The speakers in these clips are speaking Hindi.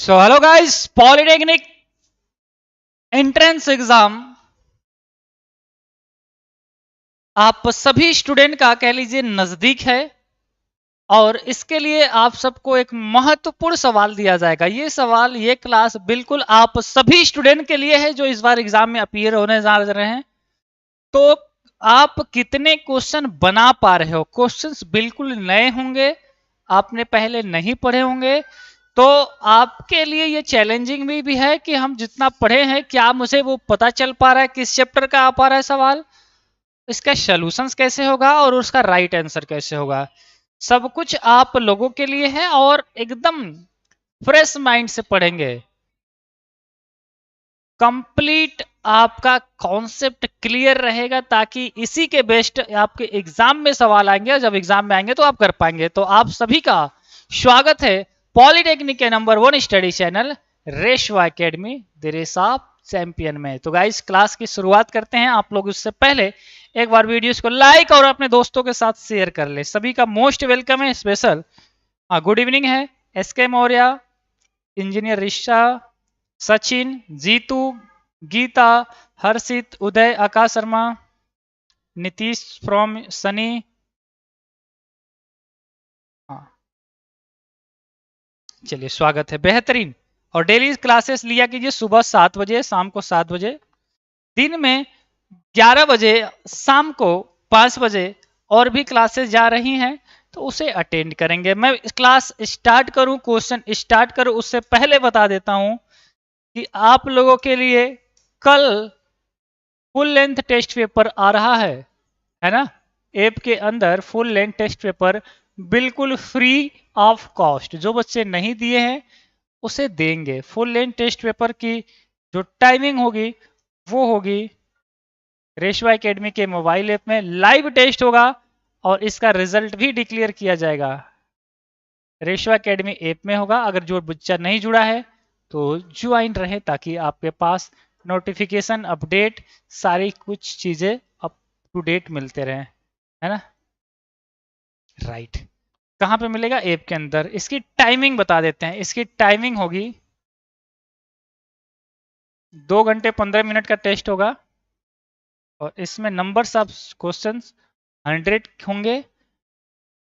So hello guys, polytechnic entrance exam आप सभी स्टूडेंट का कह लीजिए नजदीक है और इसके लिए आप सबको एक महत्वपूर्ण सवाल दिया जाएगा। ये सवाल, ये क्लास बिल्कुल आप सभी स्टूडेंट के लिए है जो इस बार एग्जाम में अपीयर होने जा रहे हैं। तो आप कितने क्वेश्चन बना पा रहे हो? क्वेश्चंस बिल्कुल नए होंगे, आपने पहले नहीं पढ़े होंगे, तो आपके लिए ये चैलेंजिंग भी है कि हम जितना पढ़े हैं क्या मुझे वो पता चल पा रहा है, किस चैप्टर का आ पा रहा है सवाल, इसका सॉल्यूशंस कैसे होगा और उसका राइट आंसर कैसे होगा। सब कुछ आप लोगों के लिए है और एकदम फ्रेश माइंड से पढ़ेंगे। कंप्लीट आपका कॉन्सेप्ट क्लियर रहेगा ताकि इसी के बेस्ट आपके एग्जाम में सवाल आएंगे और जब एग्जाम में आएंगे तो आप कर पाएंगे। तो आप सभी का स्वागत है पॉलिटेक्निक के number 1 study channel Reshwa academy the race of champion में। तो गाइस, क्लास की शुरुआत करते हैं। आप लोग उससे पहले एक बार वीडियोस को लाइक और अपने दोस्तों के साथ शेयर कर ले। सभी का मोस्ट वेलकम है। स्पेशल गुड इवनिंग है SK Maurya, engineer Risha, Sachin, Jeetu, Geeta, Harshit, Uday, Akash Sharma, Nitish from Sunny. हाँ, चलिए स्वागत है, बेहतरीन। और डेली क्लासेस लिया कीजिए, सुबह 7 बजे, शाम को 7 बजे, दिन में 11 बजे, शाम को 5 बजे और भी क्लासेस जा रही हैं तो उसे अटेंड करेंगे। मैं क्लास स्टार्ट करूं, क्वेश्चन स्टार्ट करूं उससे पहले बता देता हूं कि आप लोगों के लिए कल फुल लेंथ टेस्ट पेपर आ रहा है ना। ऐप के अंदर फुल लेंथ टेस्ट पेपर बिल्कुल फ्री ऑफ कॉस्ट, जो बच्चे नहीं दिए हैं उसे देंगे। फुल लेंथ टेस्ट पेपर की जो टाइमिंग होगी वो होगी रेशवा एकेडमी के मोबाइल ऐप में लाइव टेस्ट होगा और इसका रिजल्ट भी डिक्लेयर किया जाएगा। रेशवा एकेडमी ऐप में होगा। अगर जो बच्चा नहीं जुड़ा है तो ज्वाइन रहे ताकि आपके पास नोटिफिकेशन, अपडेट, सारी कुछ चीजें अप टू डेट मिलते रहे, है ना। राइट, कहाँ पे मिलेगा? ऐप के अंदर। इसकी टाइमिंग बता देते हैं। इसकी टाइमिंग होगी 2 घंटे 15 मिनट का टेस्ट होगा और इसमें नंबर्स ऑफ क्वेश्चन 100 होंगे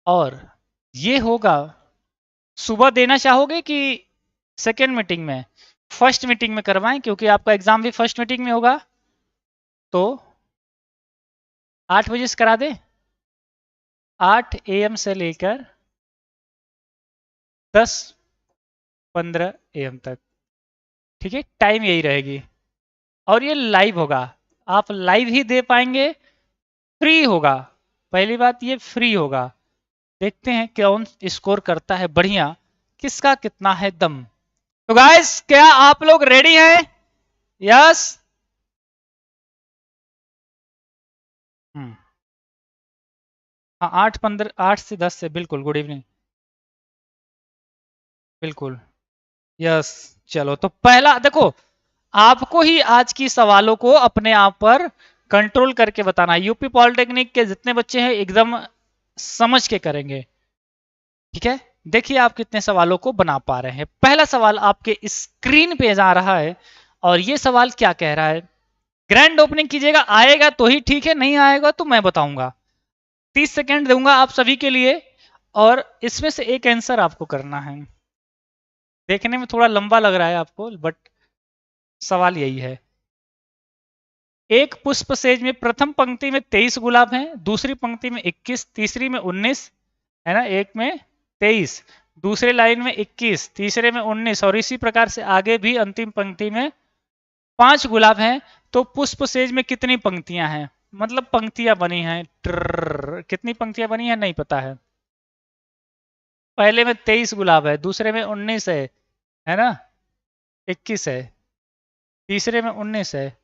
और ये होगा। सुबह देना चाहोगे कि सेकेंड मीटिंग में? फर्स्ट मीटिंग में करवाएं क्योंकि आपका एग्जाम भी फर्स्ट मीटिंग में होगा। तो 8 बजे से करा दें, 8 AM से लेकर 10:15 AM तक। ठीक है, टाइम यही रहेगी और ये लाइव होगा। आप लाइव ही दे पाएंगे, फ्री होगा। पहली बात, ये फ्री होगा। देखते हैं कौन स्कोर करता है बढ़िया, किसका कितना है दम। तो गाइस, क्या आप लोग रेडी हैं? यस। हाँ, 8 से 10 से बिल्कुल। गुड इवनिंग, बिल्कुल। यस। चलो, तो पहला देखो, आपको ही आज की सवालों को अपने आप पर कंट्रोल करके बताना है। यूपी पॉलिटेक्निक के जितने बच्चे हैं एकदम समझ के करेंगे। ठीक है, देखिए आप कितने सवालों को बना पा रहे हैं। पहला सवाल आपके स्क्रीन पे जा रहा है और ये सवाल क्या कह रहा है? ग्रैंड ओपनिंग कीजिएगा, आएगा तो ही ठीक है, नहीं आएगा तो मैं बताऊंगा। 30 सेकेंड दूंगा आप सभी के लिए और इसमें से एक आंसर आपको करना है। देखने में थोड़ा लंबा लग रहा है आपको, बट सवाल यही है। एक पुष्प सेज में प्रथम पंक्ति में 23 गुलाब हैं, दूसरी पंक्ति में 21, तीसरी में 19, है ना। एक में 23, दूसरे लाइन में 21, तीसरे में 19 और इसी प्रकार से आगे भी अंतिम पंक्ति में 5 गुलाब हैं। तो पुष्प सेज में कितनी पंक्तियां हैं? मतलब पंक्तियां बनी हैं। कितनी पंक्तियां बनी हैं नहीं पता है। पहले में 23 गुलाब है, दूसरे में 19 है ना, 21 है, तीसरे में 19 है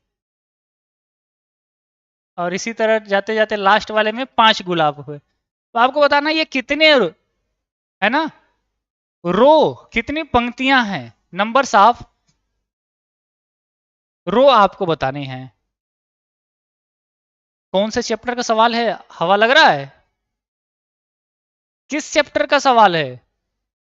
और इसी तरह जाते जाते लास्ट वाले में 5 गुलाब हुए। तो आपको बताना ये कितने, है ना, रो, कितनी पंक्तियां हैं, नंबर्स ऑफ रो आपको बतानी है। कौन से चैप्टर का सवाल है? हवा लग रहा है? किस चैप्टर का सवाल है?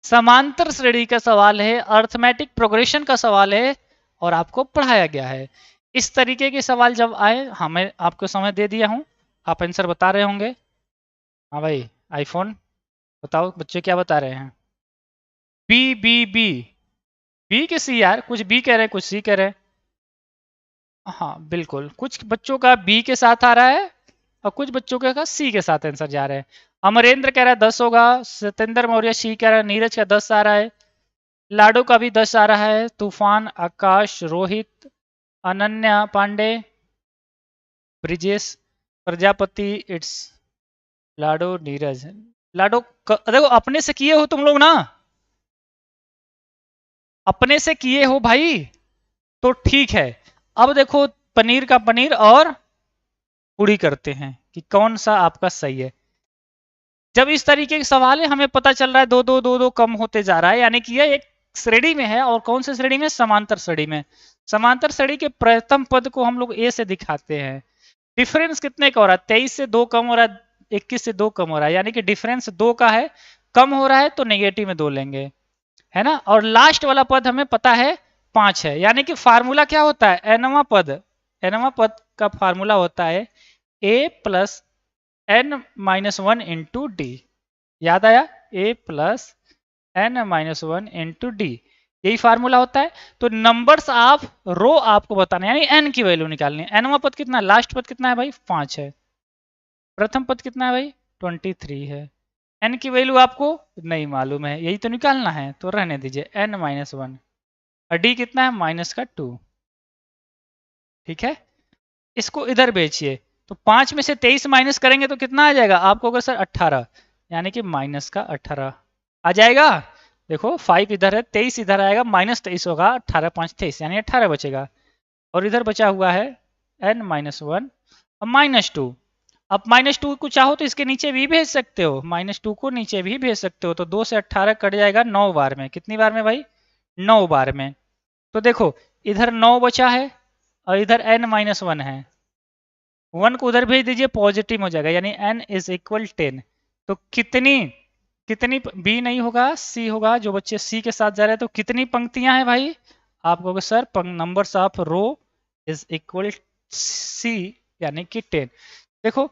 समांतर श्रेणी का सवाल है, अर्थमेटिक प्रोग्रेशन का सवाल है और आपको पढ़ाया गया है। इस तरीके के सवाल जब आए, हाँ मैं आपको समय दे दिया हूं, आप आंसर बता रहे होंगे। हाँ भाई आईफोन बताओ, बच्चे क्या बता रहे हैं? बी बी बी बी के सी यार, कुछ बी कह रहे हैं कुछ सी कह रहे हैं। हाँ बिल्कुल, कुछ बच्चों का बी के साथ आ रहा है और कुछ बच्चों का सी के साथ आंसर जा रहे हैं। अमरेंद्र कह रहा है 10 होगा, सत्येंद्र मौर्य सी कह रहा है, नीरज का 10 आ रहा है, लाडो का भी 10 आ रहा है, तूफान, आकाश, रोहित, अनन्या पांडे, ब्रिजेश प्रजापति, इट्स लाडो, नीरज। लाडो देखो अपने से किए हो तुम लोग ना, अपने से किए हो भाई तो ठीक है। अब देखो पनीर का पनीर और पूरी करते हैं कि कौन सा आपका सही है। जब इस तरीके के सवाल है, हमें पता चल रहा है दो दो दो दो कम होते जा रहा है, यानी कि ये एक श्रेणी में है। और कौन से श्रेणी में? समांतर श्रेणी में। समांतर श्रेणी के प्रथम पद को हम लोग ए से दिखाते हैं। डिफरेंस कितने का हो रहा है? 23 से 2 कम हो रहा है, 21 से 2 कम हो रहा है, यानी कि डिफरेंस 2 का है। कम हो रहा है तो नेगेटिव में 2 लेंगे, है ना। और लास्ट वाला पद हमें पता है 5 है, यानी कि फार्मूला क्या होता है? एनवा पद का फार्मूला होता है a plus n minus one into d. याद आया? A plus n minus one into d, यही फार्मूला होता है। तो नंबर्स ऑफ रो आपको बताना है, यानी एन की वैल्यू निकालनी है। एनवा पद कितना, लास्ट पद कितना है भाई? 5 है। प्रथम पद कितना है भाई? 23 है। एन की वैल्यू आपको नहीं मालूम है, यही तो निकालना है, तो रहने दीजिए एन माइनस वन। और डी कितना है? माइनस का 2। ठीक है, इसको इधर बेचिए, तो 5 में से 23 माइनस करेंगे तो कितना आ जाएगा आपको? अगर सर 18, यानी कि माइनस का 18 आ जाएगा। देखो 5 इधर है, 23 इधर आएगा, माइनस 23 होगा, 18 5 23, यानी 18 बचेगा। और इधर बचा हुआ है n माइनस वन और माइनस टू। अब माइनस टू को चाहो तो इसके नीचे भी भेज सकते हो, माइनस टू को नीचे भी भेज सकते हो। तो 2 से 18 कट जाएगा 9 बार में। कितनी बार में भाई? 9 बार में। तो देखो इधर 9 बचा है और इधर n माइनस वन है, 1 को उधर भेज दीजिए, पॉजिटिव हो जाएगा, यानी n इज इक्वल 10। तो कितनी कितनी बी नहीं होगा, सी होगा। जो बच्चे सी के साथ जा रहे हैं, तो कितनी पंक्तियां हैं भाई? आप कहोगे sir numbers of row is equal C, यानी कि 10। देखो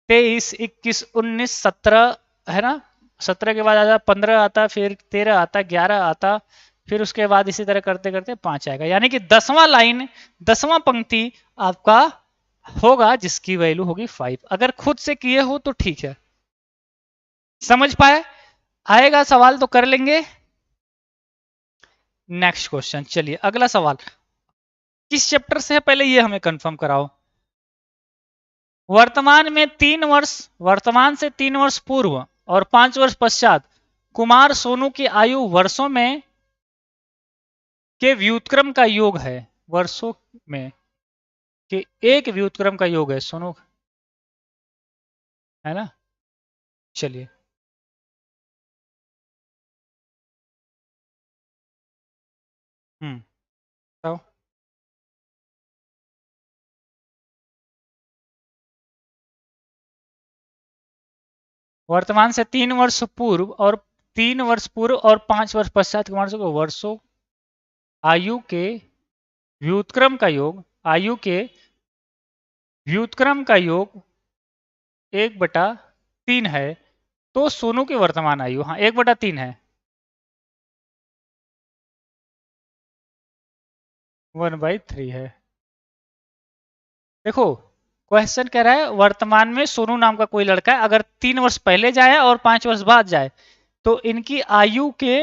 23 21 19 17 है ना, 17 के बाद आता 15 आता, फिर 13 आता, 11 आता, फिर उसके बाद इसी तरह करते करते 5 आएगा, यानी कि 10वां लाइन 10वां पंक्ति आपका होगा जिसकी वैल्यू होगी 5। अगर खुद से किए हो तो ठीक है, समझ पाए? आएगा सवाल तो कर लेंगे। नेक्स्ट क्वेश्चन, चलिए अगला सवाल किस चैप्टर से है पहले ये हमें कंफर्म कराओ। वर्तमान से 3 वर्ष पूर्व और 5 वर्ष पश्चात कुमार सोनू की आयु वर्षों में के व्युत्क्रम का योग है। वर्षों में के एक व्युत्क्रम का योग है सोनू, है ना। चलिए बताओ। वर्तमान से 3 वर्ष पूर्व और 5 वर्ष पश्चात कुमार सोनू को वर्षों आयु के व्युत्क्रम का योग, आयु के व्युत्क्रम का योग 1/3 है। तो सोनू की वर्तमान आयु, हाँ 1/3 है, 1/3 है। देखो क्वेश्चन कह रहा है वर्तमान में सोनू नाम का कोई लड़का है, अगर 3 वर्ष पहले जाए और 5 वर्ष बाद जाए तो इनकी आयु के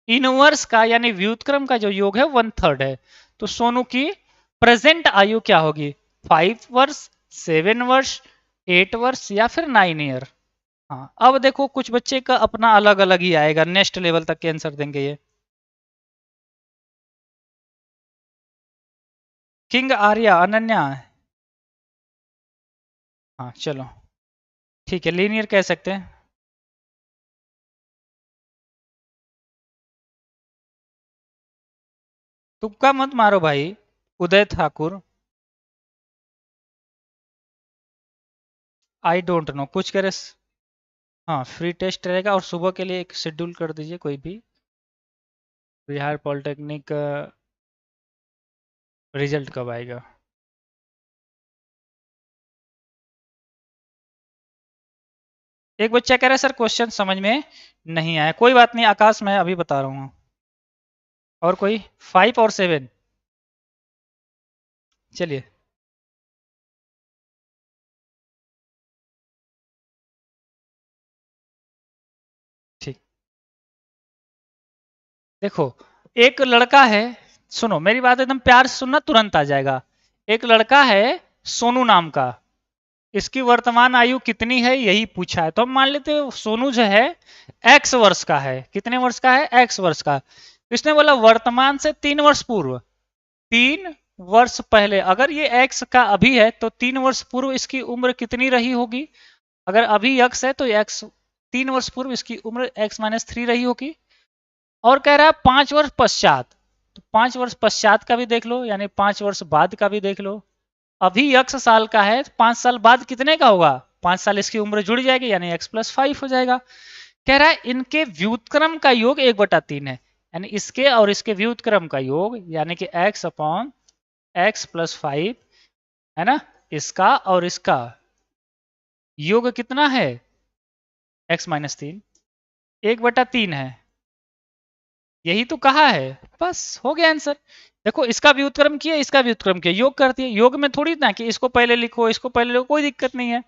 इनवर्स का यानी व्युत्क्रम का जो योग है 1/3 है। तो सोनू की प्रेजेंट आयु क्या होगी? 5 वर्ष, 7 वर्ष, 8 वर्ष या फिर 9 ईयर। हाँ अब देखो कुछ बच्चे का अपना अलग अलग ही आएगा, नेक्स्ट लेवल तक के आंसर देंगे ये। किंग आर्या, अनन्या, हाँ चलो ठीक है, लीनियर कह सकते हैं। तुक्का मत मारो भाई। उदय ठाकुर, आई डोंट नो, कुछ करे हाँ फ्री टेस्ट रहेगा, और सुबह के लिए एक शेड्यूल कर दीजिए कोई भी, बिहार पॉलिटेक्निक का रिजल्ट कब आएगा। एक बच्चा कह रहा है सर क्वेश्चन समझ में नहीं आया, कोई बात नहीं आकाश, मैं अभी बता रहा हूँ। और कोई 5 और 7, चलिए ठीक। देखो एक लड़का है, सुनो मेरी बात एकदम प्यार से सुनना, तुरंत आ जाएगा। एक लड़का है सोनू नाम का, इसकी वर्तमान आयु कितनी है यही पूछा है। तो हम मान लेते हैं सोनू जो है एक्स वर्ष का है। कितने वर्ष का है? एक्स वर्ष का। इसने बोला वर्तमान से 3 वर्ष पूर्व, 3 वर्ष पहले, अगर ये एक्स का अभी है तो 3 वर्ष पूर्व इसकी उम्र कितनी रही होगी। अगर अभी एक्स है तो एक्स 3 वर्ष पूर्व इसकी उम्र x-3 रही होगी। और कह रहा है 5 वर्ष पश्चात, तो 5 वर्ष पश्चात का भी देख लो, यानी 5 वर्ष बाद का भी देख लो। अभी x साल का है, 5 साल बाद कितने का होगा? 5 साल इसकी उम्र जुड़ जाएगी, यानी x+5 हो जाएगा। कह रहा है इनके व्युत्क्रम का योग 1/3 है, यानी इसके और इसके व्युत्क्रम का योग, यानी कि x/x+5 है ना, इसका और इसका योग कितना है? x-3, 1/3 है। यही तो कहा है, बस हो गया आंसर। देखो इसका भी व्युत्क्रम किया, इसका भी व्युत्क्रम किया, योग कर दिए। योग में थोड़ी ना कि इसको पहले लिखो इसको पहले लिखो, कोई दिक्कत नहीं है।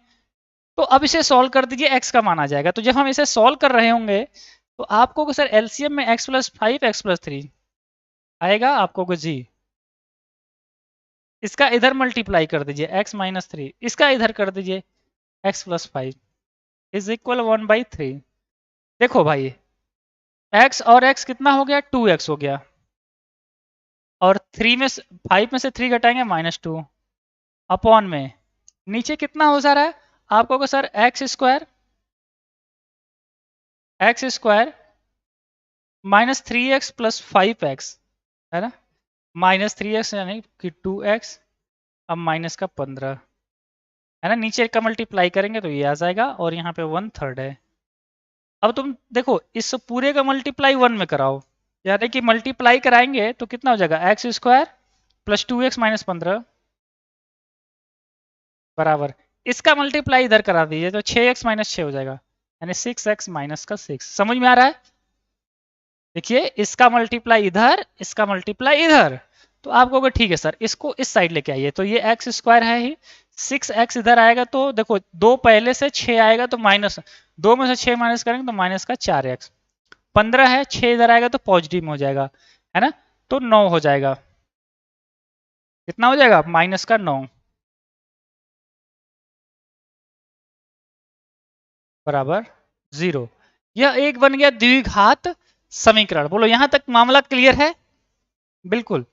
तो अब इसे सॉल्व कर दीजिए, x का मान आ जाएगा। तो जब हम इसे सॉल्व कर रहे होंगे तो आपको सर एलसीएम में x+5 x+3 आएगा आपको को जी। इसका इधर मल्टीप्लाई कर दीजिए x-3, इसका इधर कर दीजिए x+5 इज इक्वल 1/3। देखो भाई x और x कितना हो गया? 2x हो गया, और 5 में से 3 घटाएंगे -2 अपॉन में नीचे कितना हो जा रहा है आपको को सर x² -3x + 5x है ना, -3x यानी कि 2x, अब माइनस का 15 है ना, नीचे का मल्टीप्लाई करेंगे तो ये आ जाएगा, और यहाँ पे 1/3 है। अब तुम देखो इस पूरे का मल्टीप्लाई 1 में कराओ, यानी कि मल्टीप्लाई कराएंगे तो कितना हो जाएगा? x² + 2x - 15 बराबर, इसका मल्टीप्लाई इधर करा दीजिए तो 6x - 6 हो जाएगा, यानी 6x - 6। समझ में आ रहा है? देखिए इसका मल्टीप्लाई इधर, इसका मल्टीप्लाई इधर, तो आप कहोगे ठीक है सर इसको इस साइड लेके आइए, तो ये x² है ही, 6x इधर आएगा, तो देखो 2 पहले से 6 आएगा तो माइनस 2 में से 6 माइनस करेंगे तो माइनस का 4x, 15 है 6 इधर आएगा तो पॉजिटिव में हो जाएगा, है ना, तो 9 हो जाएगा। कितना हो जाएगा? -9 बराबर 0। यह एक बन गया द्विघात समीकरण। बोलो यहां तक मामला क्लियर है? बिल्कुल।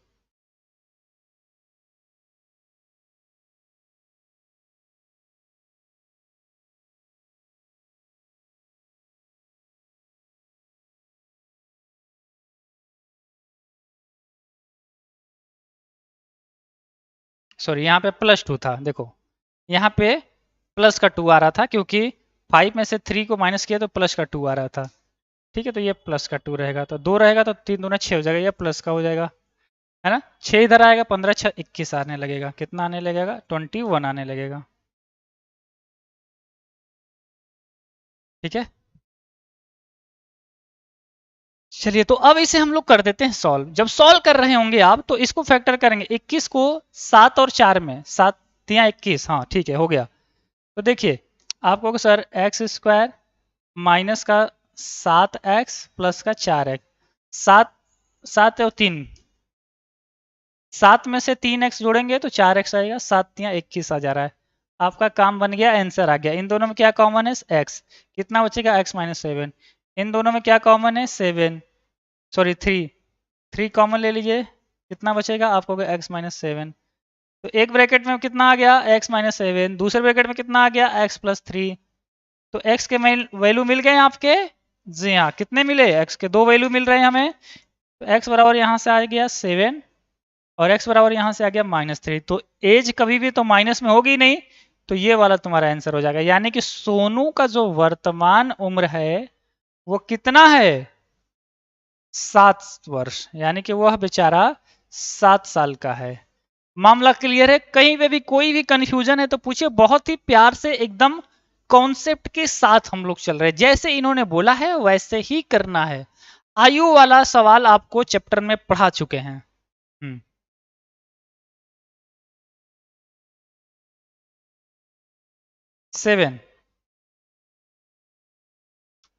सॉरी यहाँ पे +2 था, देखो यहाँ पे प्लस का 2 आ रहा था, क्योंकि 5 में से 3 को माइनस किया तो प्लस का 2 आ रहा था। ठीक है, तो ये प्लस का 2 रहेगा, तो 2 रहेगा तो 3 दूना 6 हो जाएगा, ये प्लस का हो जाएगा, है ना। 6 इधर आएगा, 15 6 21 आने लगेगा, कितना आने लगेगा? 21 आने लगेगा। ठीक है, चलिए तो अब इसे हम लोग कर देते हैं सॉल्व। जब सॉल्व कर रहे होंगे आप तो इसको फैक्टर करेंगे, 21 को 7 और 4 में, 7 या 21, हाँ ठीक है हो गया। तो देखिए आपको सर x² माइनस का 7x प्लस का 4x, 7 7 और 3, 7 में से 3x जोड़ेंगे तो 4x आएगा, 7 या 21 आ जा रहा है। आपका काम बन गया, आंसर आ गया। इन दोनों में क्या कॉमन है? x। कितना बचेगा? x-7। इन दोनों में क्या कॉमन है? 7, सॉरी 3 कॉमन ले लीजिए, कितना बचेगा आपको? x-7। तो एक ब्रैकेट में कितना आ गया? x-7। दूसरे ब्रैकेट में कितना आ गया? x+3। तो x के वैल्यू मिल गए आपके? जी हाँ, कितने मिले? x के 2 वैल्यू मिल रहे हैं हमें। तो x बराबर यहाँ से आ गया 7 और x बराबर यहाँ से आ गया -3। तो एज कभी भी तो माइनस में होगी नहीं, तो ये वाला तुम्हारा आंसर हो जाएगा। यानी कि सोनू का जो वर्तमान उम्र है वो कितना है? 7 वर्ष। यानी कि वह बेचारा 7 साल का है। मामला क्लियर है? कहीं पे भी कोई भी कंफ्यूजन है तो पूछिए, बहुत ही प्यार से एकदम कॉन्सेप्ट के साथ हम लोग चल रहे हैं, जैसे इन्होंने बोला है वैसे ही करना है। आयु वाला सवाल आपको चैप्टर में पढ़ा चुके हैं। 7।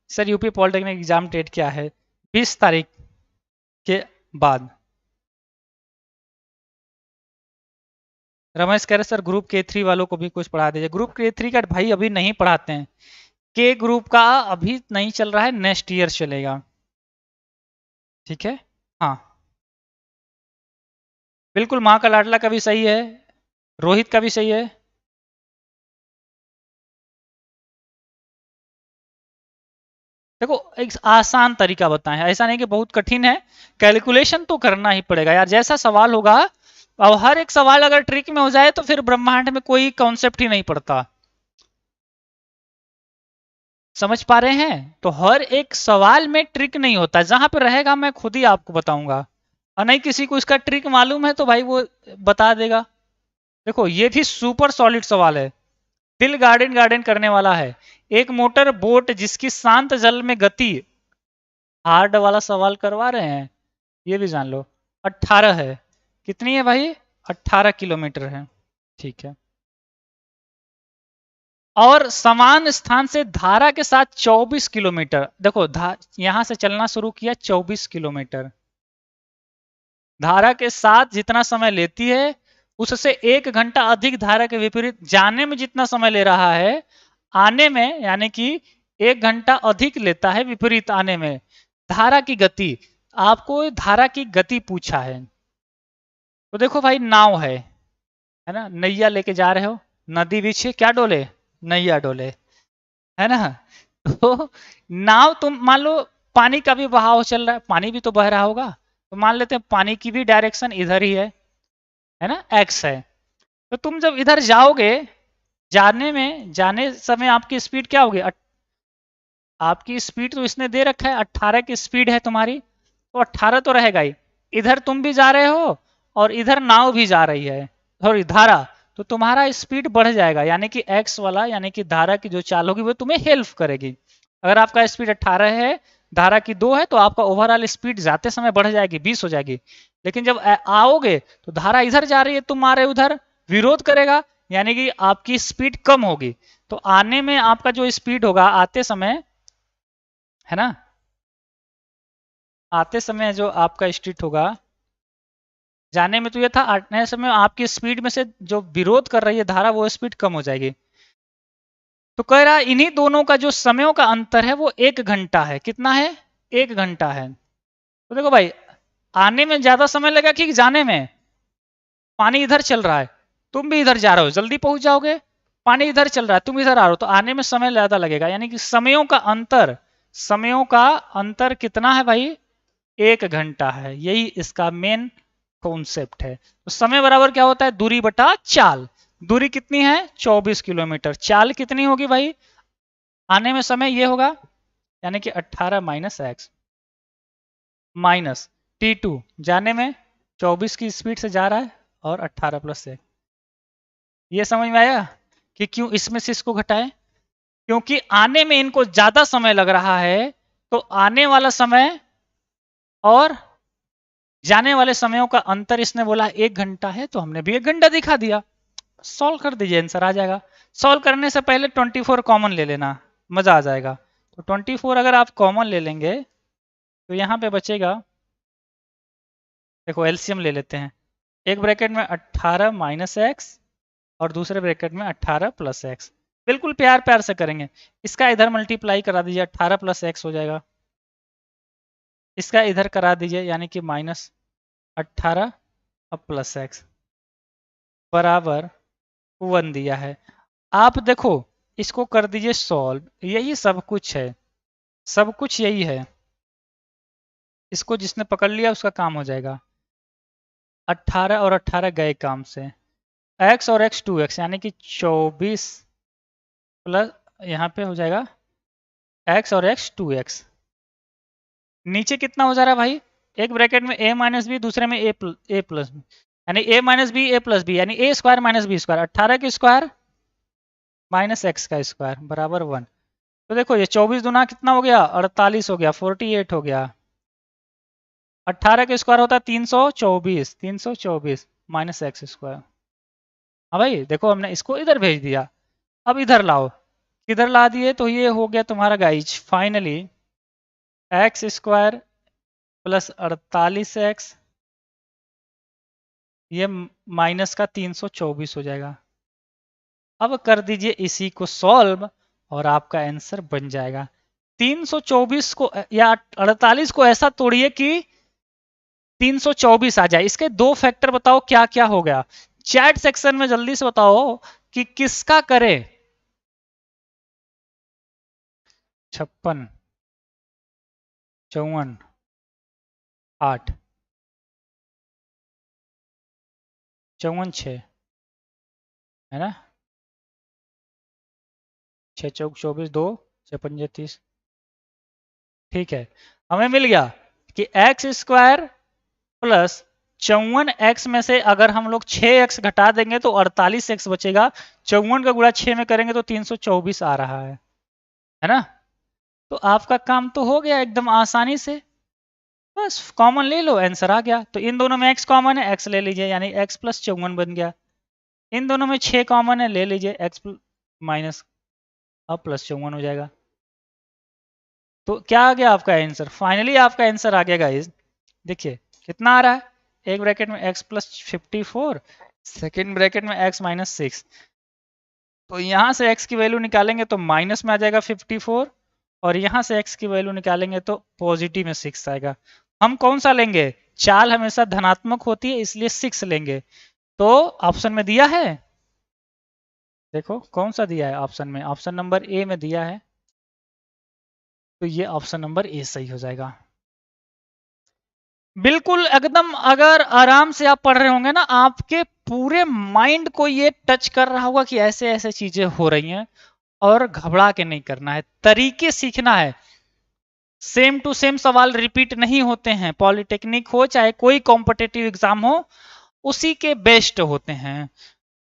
Sir UP polytechnic exam date क्या है? 20 तारीख के बाद। रमेश कह रहे सर ग्रुप के 3 वालों को भी कुछ पढ़ा दीजिए। ग्रुप के 3 का भाई अभी नहीं पढ़ाते हैं। के ग्रुप का अभी नहीं चल रहा है, नेक्स्ट ईयर चलेगा। ठीक है। हाँ बिल्कुल, माँ का लाडला का भी सही है, रोहित का भी सही है। देखो एक आसान तरीका बताएं, ऐसा नहीं कि बहुत कठिन है। कैलकुलेशन तो करना ही पड़ेगा यार, जैसा सवाल होगा। अब हर एक सवाल अगर ट्रिक में हो जाए तो फिर ब्रह्मांड में कोई कॉन्सेप्ट ही नहीं पड़ता। समझ पा रहे हैं? तो हर एक सवाल में ट्रिक नहीं होता, जहां पे रहेगा मैं खुद ही आपको बताऊंगा। और नहीं किसी को इसका ट्रिक मालूम है तो भाई वो बता देगा। देखो ये भी सुपर सॉलिड सवाल है, दिल गार्डन गार्डन करने वाला है। एक मोटर बोट जिसकी शांत जल में गति, हार्ड वाला सवाल करवा रहे हैं, ये भी जान लो। 18 है। कितनी है भाई? 18 किलोमीटर है। ठीक है। और समान स्थान से धारा के साथ 24 किलोमीटर। देखो यहां से चलना शुरू किया 24 किलोमीटर। धारा के साथ जितना समय लेती है उससे 1 घंटा अधिक धारा के विपरीत जाने में जितना समय ले रहा है, आने में यानी कि 1 घंटा अधिक लेता है विपरीत आने में। धारा की गति, आपको धारा की गति पूछा है। तो देखो भाई नाव है ना, नैया लेके जा रहे हो, नदी बीच क्या डोले? नैया डोले, है ना। तो नाव तुम मान लो पानी का भी बहाव चल रहा है, पानी भी तो बह रहा होगा, तो मान लेते हैं पानी की भी डायरेक्शन इधर ही है ना, एक्स है। तो तुम जब इधर जाओगे, जाने समय आपकी स्पीड क्या होगी? आपकी स्पीड तो इसने दे रखा है, 18 की स्पीड है तुम्हारी, तो 18 तो रहेगा ही। इधर तुम भी जा रहे हो और इधर नाव भी जा रही है, सॉरी धारा, तो तुम्हारा स्पीड बढ़ जाएगा। यानी कि एक्स वाला यानी कि धारा की जो चाल होगी वो तुम्हें हेल्प करेगी। अगर आपका स्पीड 18 है, धारा की 2 है, तो आपका ओवरऑल स्पीड जाते समय बढ़ जाएगी, 20 हो जाएगी। लेकिन जब आओगे तो धारा इधर जा रही है, तुम आ रहे हो उधर, विरोध करेगा, यानी कि आपकी स्पीड कम होगी। तो आने में आपका जो स्पीड होगा आते समय, है ना, आते समय जो आपका स्पीड होगा, जाने में तो ये था, आने समय आपकी स्पीड में से जो विरोध कर रही है धारा वो स्पीड कम हो जाएगी। तो कह रहा है इन्हीं दोनों का जो समयों का अंतर है वो 1 घंटा है। कितना है? 1 घंटा है। तो देखो भाई, आने में ज्यादा समय लगा कि जाने में? पानी इधर चल रहा है, तुम भी इधर जा रहे हो, जल्दी पहुंच जाओगे। पानी इधर चल रहा है, तुम इधर आ रहे हो, तो आने में समय ज्यादा लगेगा। यानी कि समयों का अंतर कितना है भाई? 1 घंटा है। यही इसका मेन कॉन्सेप्ट है। तो समय बराबर क्या होता है? दूरी बटा चाल। दूरी कितनी है? 24 किलोमीटर। चाल कितनी होगी भाई? आने में समय ये होगा, यानी कि 18 माइनस एक्स माइनस T2, जाने में 24 की स्पीड से जा रहा है और 18 प्लस 1। ये समझ में आया कि क्यों इसमें से इसको घटाएं? क्योंकि आने में इनको ज्यादा समय लग रहा है, तो आने वाला समय और जाने वाले समयों का अंतर इसने बोला 1 घंटा है, तो हमने भी 1 घंटा दिखा दिया। सॉल्व कर दीजिए, आंसर आ जाएगा। सॉल्व करने से पहले 24 कॉमन ले लेना, मजा आ जाएगा। तो 24 अगर आप कॉमन ले लेंगे तो यहाँ पे बचेगा, देखो एलसीएम ले लेते हैं। एक ब्रैकेट में 18 माइनस एक्स और दूसरे ब्रैकेट में 18 प्लस एक्स। बिल्कुल प्यार प्यार से करेंगे। इसका इधर मल्टीप्लाई करा दीजिए, 18 प्लस एक्स हो जाएगा। इसका इधर करा दीजिए, यानी कि माइनस 18 अब प्लस एक्स बराबर 1 दिया है। आप देखो इसको कर दीजिए सॉल्व, यही सब कुछ है, सब कुछ यही है। इसको जिसने पकड़ लिया उसका काम हो जाएगा। 18 और 18 गए काम से, x और x 2x यानी कि 24 प्लस यहाँ पे हो जाएगा x और x 2x। नीचे कितना हो जा रहा है भाई, एक ब्रैकेट में a माइनस बी, दूसरे में a प्लस बी, यानी a minus B A plus B, यानी a square minus B square, 18 की स्क्वायर माइनस एक्स का स्क्वायर बराबर 1। तो देखो ये 24 दुना कितना हो गया, 48 हो गया, 48 हो गया। 18 का स्क्वायर होता है 324, 324 माइनस एक्स स्क्वायर। हाँ भाई देखो हमने इसको इधर भेज दिया, अब इधर लाओ, इधर ला दिए तो ये हो गया तुम्हारा guys finally x square plus 48x, ये माइनस का 324 हो जाएगा। अब कर दीजिए इसी को सॉल्व और आपका आंसर बन जाएगा। 324 को या 48 को ऐसा तोड़िए कि 324 आ जाए। इसके दो फैक्टर बताओ क्या क्या हो गया, चैट सेक्शन में जल्दी से बताओ कि किसका करे। 56, 54, 8, 54, 6 है ना, 6 चौक 24, 2 6 पंजे 30। ठीक है, हमें मिल गया कि एक्स स्क्वायर प्लस 54x में से अगर हम लोग 6x घटा देंगे तो 48x बचेगा। 54 का गुणा 6 में करेंगे तो 324 आ रहा है ना। तो आपका काम तो हो गया एकदम आसानी से, बस कॉमन ले लो आंसर आ गया। तो इन दोनों में x कॉमन है, x ले लीजिए यानी x प्लस 54 बन गया। इन दोनों में 6 कॉमन है, ले लीजिए x माइनस अब प्लस 54 हो जाएगा। तो क्या आ गया आपका आंसर, फाइनली आपका आंसर आ गया गाइस। देखिए कितना आ रहा है, एक ब्रैकेट में x प्लस 54, सेकेंड ब्रैकेट में x माइनस 6। तो यहाँ से x की वैल्यू निकालेंगे तो माइनस में आ जाएगा 54, और यहाँ से x की वैल्यू निकालेंगे तो पॉजिटिव में 6 आएगा। हम कौन सा लेंगे, चाल हमेशा धनात्मक होती है इसलिए 6 लेंगे। तो ऑप्शन में दिया है, देखो कौन सा दिया है ऑप्शन में, ऑप्शन नंबर ए में दिया है, तो ये ऑप्शन नंबर ए सही हो जाएगा। बिल्कुल एकदम, अगर आराम से आप पढ़ रहे होंगे ना, आपके पूरे माइंड को ये टच कर रहा होगा कि ऐसे ऐसे चीजें हो रही हैं, और घबरा के नहीं करना है, तरीके सीखना है। सेम टू सेम सवाल रिपीट नहीं होते हैं, पॉलिटेक्निक हो चाहे कोई कॉम्पिटिटिव एग्जाम हो, उसी के बेस्ट होते हैं,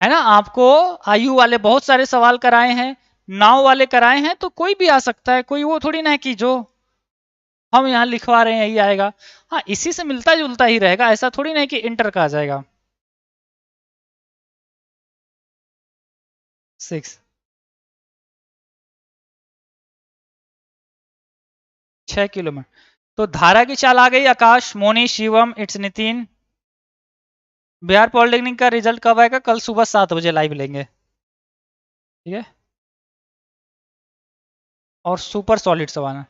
है ना। आपको आयु वाले बहुत सारे सवाल कराए हैं, नाव वाले कराए हैं, तो कोई भी आ सकता है, कोई वो थोड़ी ना है कि जो हम यहाँ लिखवा रहे हैं यही आएगा। हाँ इसी से मिलता जुलता ही रहेगा, ऐसा थोड़ी ना है कि इंटर का आ जाएगा। 6, 6 किलोमीटर। तो धारा की चाल आ गई, आकाश, मोनी, शिवम, इट्स नितिन। बिहार पॉलिटेक्निक का रिजल्ट कब आएगा, कल सुबह 7 बजे लाइव लेंगे, ठीक है। और सुपर सॉलिड सवाल।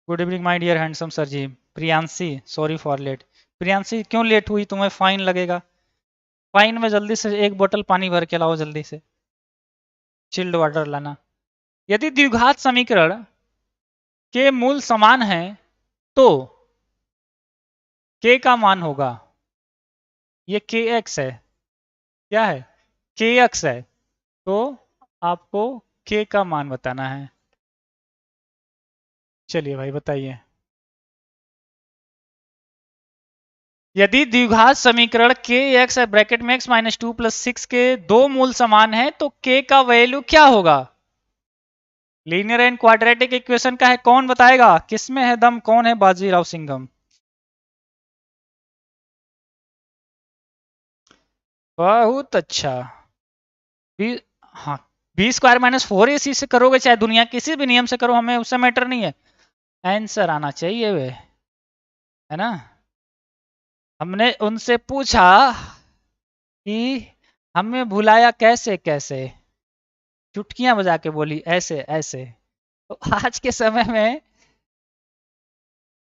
Good evening my dear handsome sir ji. Priyanshi sorry for late. Priyanshi क्यों लेट हुई, तुम्हें फाइन लगेगा, फाइन में जल्दी से एक बोतल पानी भर के लाओ, जल्दी से चिल्ड वाटर लाना। यदि द्विघात समीकरण के मूल समान है तो k का मान होगा, ये kx है, क्या है kx है, तो आपको k का मान बताना है। चलिए भाई बताइए। यदि द्विघात समीकरण के एक्स ब्रैकेट में x माइनस 2 प्लस 6 के दो मूल समान है तो k का वैल्यू क्या होगा। लीनियर एंड क्वाड्रेटिक इक्वेशन का है, कौन बताएगा, किसमें है दम, कौन है बाजीराव सिंघम। बहुत अच्छा। बी, हाँ, बी स्क्वायर माइनस 4ac से करोगे चाहे दुनिया किसी भी नियम से करो, हमें उससे मैटर नहीं है, आंसर आना चाहिए वे, है ना। हमने उनसे पूछा कि हमें भुलाया कैसे कैसे, चुटकियां बजा के बोली ऐसे ऐसे। तो आज के समय में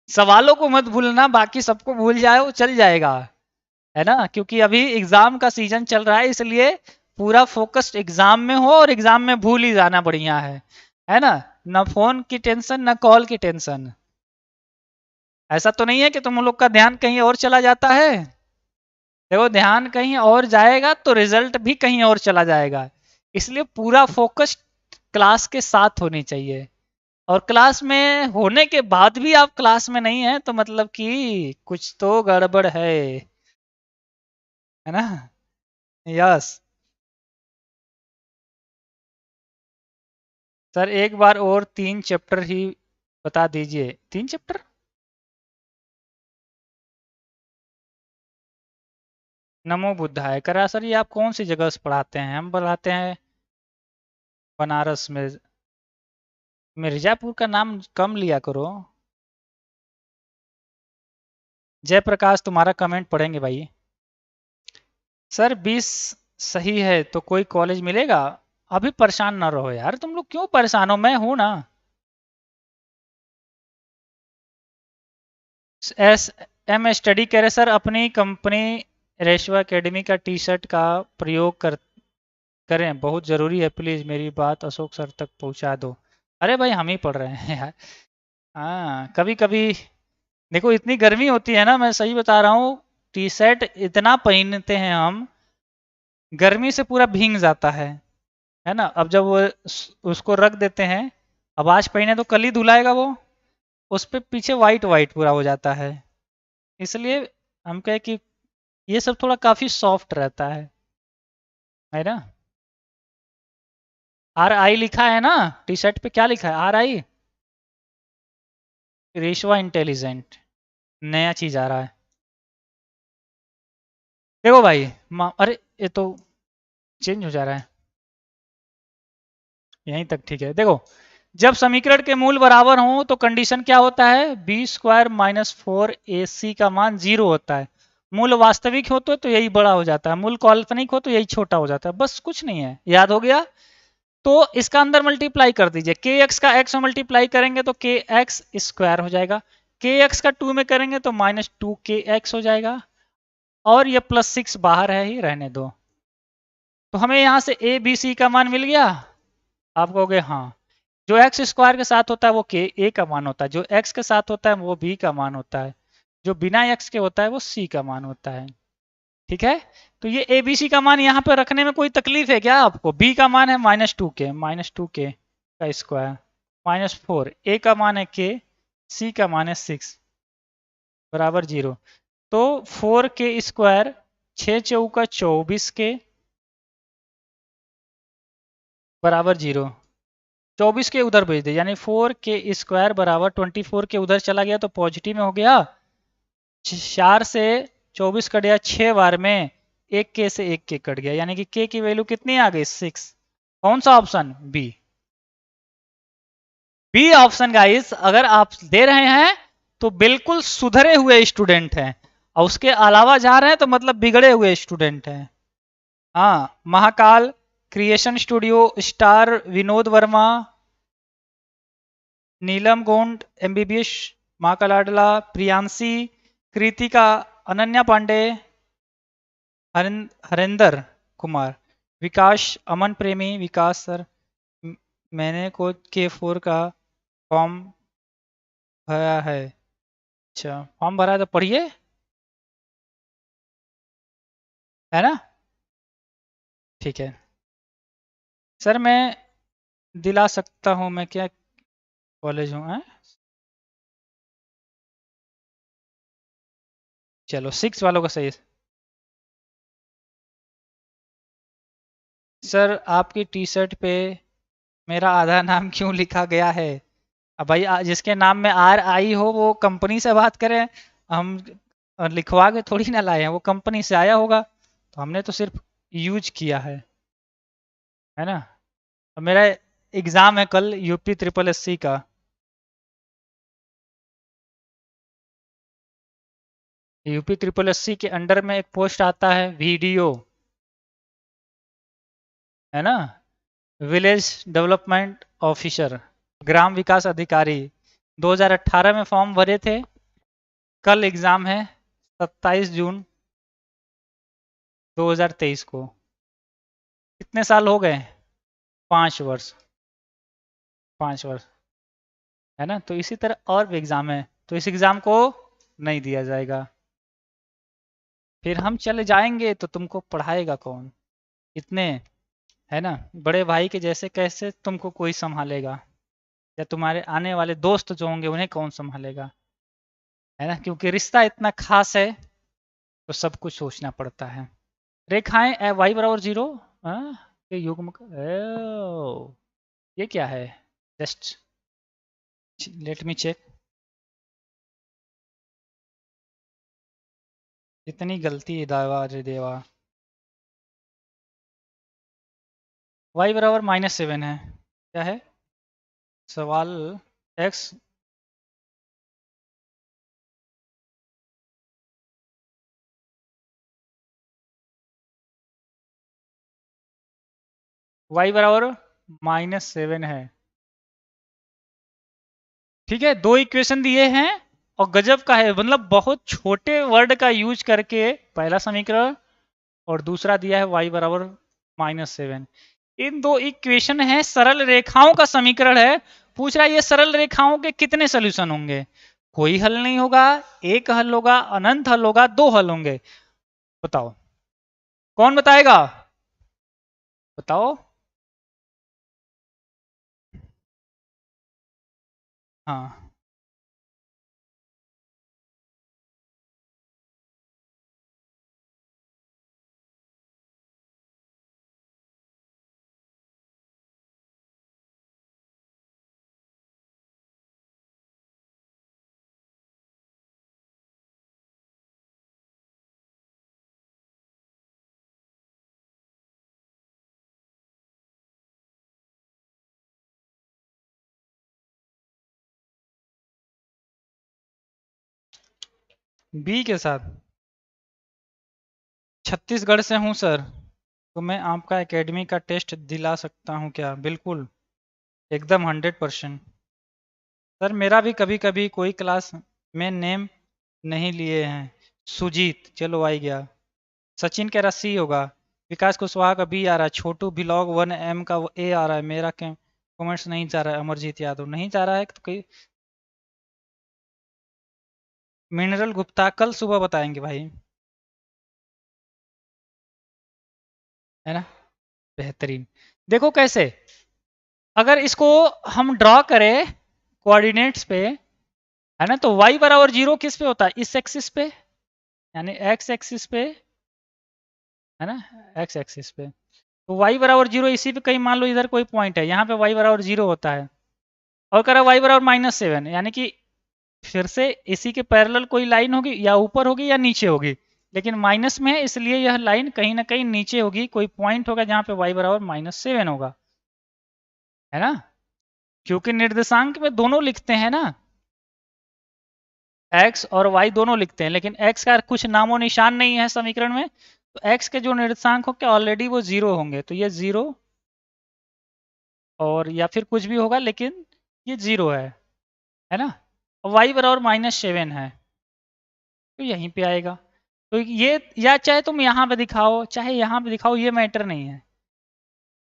सवालों को मत भूलना, बाकी सबको भूल जाओ चल जाएगा, है ना, क्योंकि अभी एग्जाम का सीजन चल रहा है, इसलिए पूरा फोकस्ड एग्जाम में हो, और एग्जाम में भूल ही जाना बढ़िया है ना। ना फोन की टेंशन ना कॉल की टेंशन, ऐसा तो नहीं है कि तुम लोग का ध्यान कहीं और चला जाता है। देखो ध्यान कहीं और जाएगा तो रिजल्ट भी कहीं और चला जाएगा, इसलिए पूरा फोकस क्लास के साथ होनी चाहिए। और क्लास में होने के बाद भी आप क्लास में नहीं है तो मतलब कि कुछ तो गड़बड़ है ना? यस सर, एक बार और 3 चैप्टर ही बता दीजिए। 3 चैप्टर? नमो बुद्धाय करा सर, ये आप कौन सी जगह से पढ़ाते हैं? हम पढ़ाते हैं बनारस में। मिर्जापुर का नाम कम लिया करो। जयप्रकाश तुम्हारा कमेंट पढ़ेंगे भाई। सर 20 सही है तो कोई कॉलेज मिलेगा? अभी परेशान ना रहो यार, तुम लोग क्यों परेशान हो, मैं हूं ना। एस एम स्टडी कह रहे सर, अपनी कंपनी रेशवा एकेडमी का टी शर्ट का प्रयोग करें, बहुत ज़रूरी है, प्लीज़ मेरी बात अशोक सर तक पहुंचा दो। अरे भाई हम ही पढ़ रहे हैं यार। हाँ कभी कभी देखो, इतनी गर्मी होती है ना, मैं सही बता रहा हूँ, टी शर्ट इतना पहनते हैं हम, गर्मी से पूरा भीग जाता है ना। अब जब वो उसको रख देते हैं, अब आज पहने तो कल ही धुलाएगा वो, उस पे पीछे वाइट वाइट पूरा हो जाता है। इसलिए हम कहे कि ये सब थोड़ा काफी सॉफ्ट रहता है ना। RI लिखा है ना टी शर्ट पे, क्या लिखा है RI? रेशवा इंटेलिजेंट, नया चीज आ रहा है। देखो भाई, अरे ये तो चेंज हो जा रहा है, यहीं तक ठीक है। देखो, जब समीकरण के मूल बराबर हों तो कंडीशन क्या होता है? B² - 4AC का मान 0 होता है। मूल वास्तविक हो तो यही बड़ा हो जाता है, मूल काल्पनिक हो तो यही छोटा हो जाता है, बस कुछ नहीं है, याद हो गया? तो इसका अंदर मल्टीप्लाई कर दीजिए, के एक्स का एक्स में मल्टीप्लाई करेंगे तो के एक्स स्क्वायर हो जाएगा, के एक्स का 2 में करेंगे तो -2kx हो जाएगा, और ये +6 बाहर है ही, रहने दो। तो हमें यहाँ से ए बी सी का मान मिल गया। आप कहोगे हाँ, जो एक्स स्क्वायर के साथ होता है वो के ए का मान होता है, जो एक्स के साथ होता है वो बी का मान होता है, जो बिना एक्स के होता है वो सी का मान होता है। ठीक है? तो ये ए बी सी का मान यहाँ पे रखने में कोई तकलीफ है क्या आपको? बी का मान है -2k का स्क्वायर, -4, ए का मान है के, सी का मान है 6 बराबर 0। तो 4k² 6 × 4 = 24k बराबर 0। 24 के उधर भेज दे, यानी 4k² बराबर 24 के उधर चला गया तो पॉजिटिव में हो गया। 4 से 24 कट गया 6 बार में, 1k से 1k कट गया, यानी कि k की वैल्यू कितनी आ गई? 6। कौन सा option? B. B option guys अगर आप दे रहे हैं तो बिल्कुल सुधरे हुए स्टूडेंट हैं, और उसके अलावा जा रहे हैं तो मतलब बिगड़े हुए स्टूडेंट हैं। हाँ, Mahakal creation studio, star Vinod Verma, Neelam Gond MBBS, Mahakal Adla, Priyanshi, Kritika, Ananya Pandey, Harinder Kumar, Vikas, Aman Premi, Vikas sir, मैंने कोच K4 का फॉर्म भरा है। अच्छा फॉर्म भरा है तो पढ़िए, है ना? ठीक है सर, मैं दिला सकता हूँ, मैं क्या कॉलेज हूँ है? चलो 6 वालों का सही है। सर आपकी टी शर्ट पे मेरा आधा नाम क्यों लिखा गया है? अब भाई जिसके नाम में RI हो वो कंपनी से बात करें, हम लिखवा के थोड़ी ना लाए हैं, वो कंपनी से आया होगा, तो हमने तो सिर्फ यूज किया है ना। अब मेरा एग्ज़ाम है कल UP SSC का। UP SSC के अंडर में एक पोस्ट आता है VDO, है ना, विलेज डेवलपमेंट ऑफिसर, ग्राम विकास अधिकारी। 2018 में फॉर्म भरे थे, कल एग्ज़ाम है 27 जून 2023 को। कितने साल हो गए? 5 वर्ष। 5 वर्ष, है ना। तो इसी तरह और भी एग्ज़ाम है, तो इस एग्ज़ाम को नहीं दिया जाएगा। फिर हम चले जाएंगे तो तुमको पढ़ाएगा कौन? इतने, है ना, बड़े भाई के जैसे कैसे तुमको कोई संभालेगा? या तुम्हारे आने वाले दोस्त जो होंगे उन्हें कौन संभालेगा? है ना, क्योंकि रिश्ता इतना खास है तो सब कुछ सोचना पड़ता है। रेखाएं वाई बराबर जीरो के युग्म ये क्या है? Just let me check. इतनी गलती देवा रे देवा। वाई बराबर -7 है। क्या है सवाल? एक्स वाई बराबर -7 है। ठीक है, दो इक्वेशन दिए हैं और गजब का है, मतलब बहुत छोटे वर्ड का यूज करके पहला समीकरण और दूसरा दिया है y बराबर -7। इन दो इक्वेशन है, सरल रेखाओं का समीकरण है। पूछ रहा है ये सरल रेखाओं के कितने सोल्यूशन होंगे? कोई हल नहीं होगा, एक हल होगा, अनंत हल होगा, दो हल होंगे। बताओ कौन बताएगा? बताओ। हाँ, बी के साथ। छत्तीसगढ़ से हूँ सर, तो मैं आपका एकेडमी का टेस्ट दिला सकता हूँ क्या? बिल्कुल, एकदम 100%। सर मेरा भी कभी कभी कोई क्लास में नेम नहीं लिए हैं। सुजीत, चलो आई गया। सचिन कह रहा सी होगा। विकास कुशवाहा का बी आ रहा है। छोटू ब्लॉग 1M का ए आ रहा है। मेरा कमेंट्स नहीं जा रहा है। अमरजीत यादव नहीं जा रहा है तो कोई। मिनरल गुप्ता कल सुबह बताएंगे भाई, है ना। बेहतरीन। देखो कैसे, अगर इसको हम ड्रॉ करें कोऑर्डिनेट्स पे, है ना, तो y बराबर 0 किस पे होता है? इस एक्सिस पे, यानी x एक्सिस पे, है ना, x एक्सिस पे। तो y बराबर 0 इसी पे कहीं मान लो इधर कोई पॉइंट है, यहाँ पे y बराबर 0 होता है। और कह रहा y बराबर -7, यानी कि फिर से इसी के पैरेलल कोई लाइन होगी, या ऊपर होगी या नीचे होगी। लेकिन माइनस में है इसलिए यह लाइन कहीं ना कहीं नीचे होगी, कोई पॉइंट होगा जहाँ पे y बराबर -7 होगा, है ना। क्योंकि निर्देशांक में दोनों लिखते हैं ना, x और y दोनों लिखते हैं, लेकिन x का कुछ नामो निशान नहीं है समीकरण में, तो x के जो निर्देशांक होंगे ऑलरेडी वो 0 होंगे, तो ये 0 और या फिर कुछ भी होगा, लेकिन ये 0 है ना। और y बराबर -7 है, तो यहीं पे आएगा। तो ये, या चाहे तुम यहाँ पे दिखाओ चाहे यहाँ पे दिखाओ, ये मैटर नहीं है।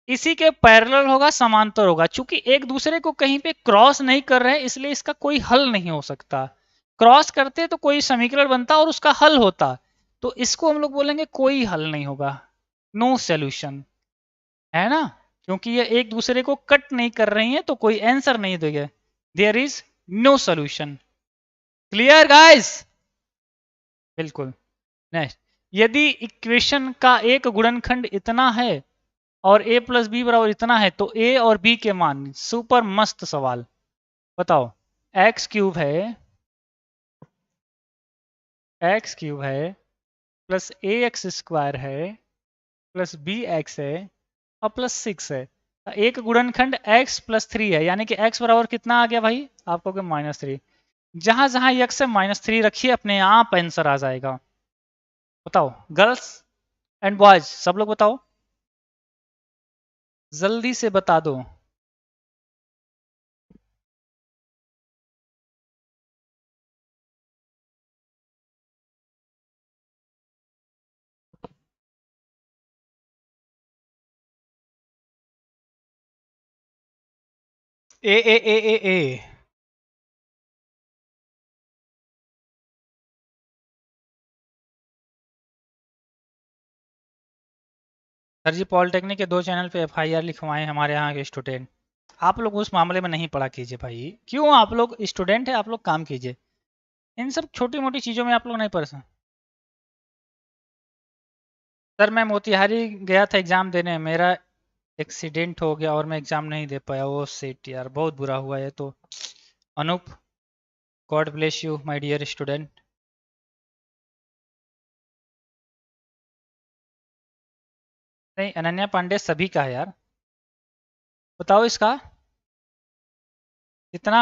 इसी के पैरेलल होगा, समांतर होगा, चूंकि एक दूसरे को कहीं पे क्रॉस नहीं कर रहे हैं इसलिए इसका कोई हल नहीं हो सकता। क्रॉस करते तो कोई समीकरण बनता और उसका हल होता, तो इसको हम लोग बोलेंगे कोई हल नहीं होगा, नो सॉल्यूशन, है ना। क्योंकि ये एक दूसरे को कट नहीं कर रही है तो कोई आंसर नहीं देगा, there is no solution. Clear guys? बिल्कुल। नेक्स्ट, यदि इक्वेशन का एक गुणनखंड इतना है और a प्लस बी बराबर इतना है तो a और b के मान, सुपर मस्त सवाल। बताओ, x क्यूब है प्लस ax² है प्लस bx है और प्लस 6 है। एक गुणनखंड x प्लस 3 है, यानी कि x बराबर कितना आ गया भाई? आपको -3। जहां जहां x है -3 रखिए, अपने आप आंसर आ जाएगा। बताओ गर्ल्स एंड बॉयज सब लोग बताओ, जल्दी से बता दो। ए। सर जी पॉलिटेक्निक के 2 चैनल पे FIR लिखवाए हमारे यहाँ के स्टूडेंट। आप लोग उस मामले में नहीं पढ़ा कीजिए भाई। क्यों? आप लोग स्टूडेंट है, आप लोग काम कीजिए। इन सब छोटी मोटी चीज़ों में आप लोग नहीं पढ़ सकते। सर मैं मोतिहारी गया था एग्ज़ाम देने, मेरा एक्सीडेंट हो गया और मैं एग्ज़ाम नहीं दे पाया। वो सेट यार, बहुत बुरा हुआ है तो। Anoop, God bless you my dear student. नहीं, अनन्या पांडे सभी का है यार। बताओ इसका कितना।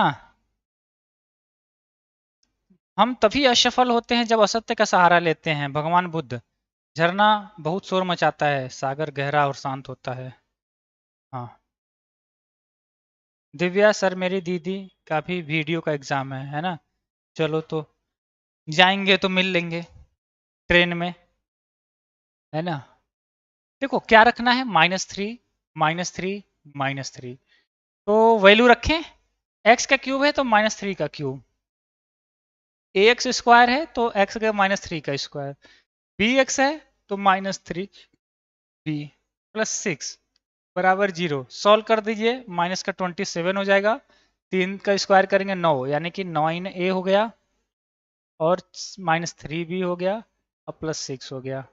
हम तभी असफल होते हैं जब असत्य का सहारा लेते हैं। भगवान बुद्ध। झरना बहुत शोर मचाता है, सागर गहरा और शांत होता है। हाँ। दिव्या सर मेरी दीदी का भी वीडियो का एग्जाम है ना? चलो तो जाएंगे तो मिल लेंगे ट्रेन में, है ना? देखो क्या रखना है, -3 -3 -3। तो वैल्यू रखें। एक्स का क्यूब है तो -3 का क्यूब। ax स्क्वायर है तो x का -3 का स्क्वायर। bx है तो -3b +6 बराबर 0। सॉल्व कर दीजिए, माइनस का 27 हो जाएगा। 3 का स्क्वायर करेंगे 9, यानी कि 9a हो गया और -3b हो गया और +6 हो गया।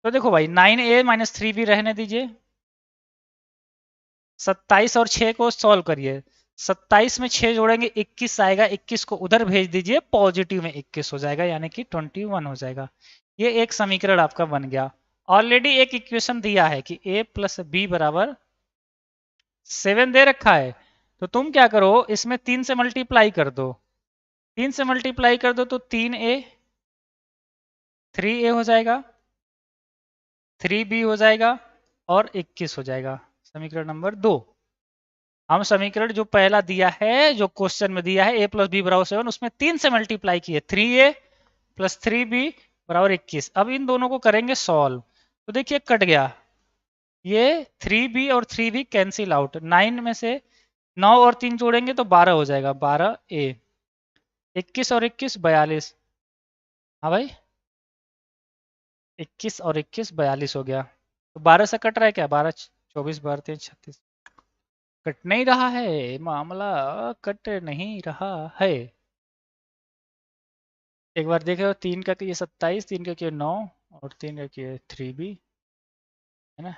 तो देखो भाई 9a -3b रहने दीजिए। 27 और 6 को सॉल्व करिए। 27 में 6 जोड़ेंगे 21 आएगा, 21 को उधर भेज दीजिए, पॉजिटिव में 21 हो जाएगा, यानी कि 21 हो जाएगा। ये एक समीकरण आपका बन गया। ऑलरेडी एक इक्वेशन दिया है कि a + b बराबर 7 दे रखा है। तो तुम क्या करो, इसमें 3 से मल्टीप्लाई कर दो। 3 से मल्टीप्लाई कर दो तो 3a 3a हो जाएगा, 3b हो जाएगा और 21 हो जाएगा। समीकरण नंबर 2। हम समीकरण जो पहला दिया है, जो क्वेश्चन में दिया है a + b बराबर 7, उसमें 3 से मल्टीप्लाई किए, 3a + 3b बराबर 21। अब इन दोनों को करेंगे सॉल्व। तो देखिए कट गया, ये 3b और 3b कैंसिल आउट। 9 में से 9 और 3 जोड़ेंगे तो 12 हो जाएगा, 12a। 21 और 21 42। हाँ भाई, 21 और 21 42 हो गया। तो 12 से कट रहा है क्या? 12 24 12 3 36। कट नहीं रहा है, मामला कट नहीं रहा है। एक बार देखो, 3 का किए 27, 3 का किए 9 और 3 का किए 3b, है ना?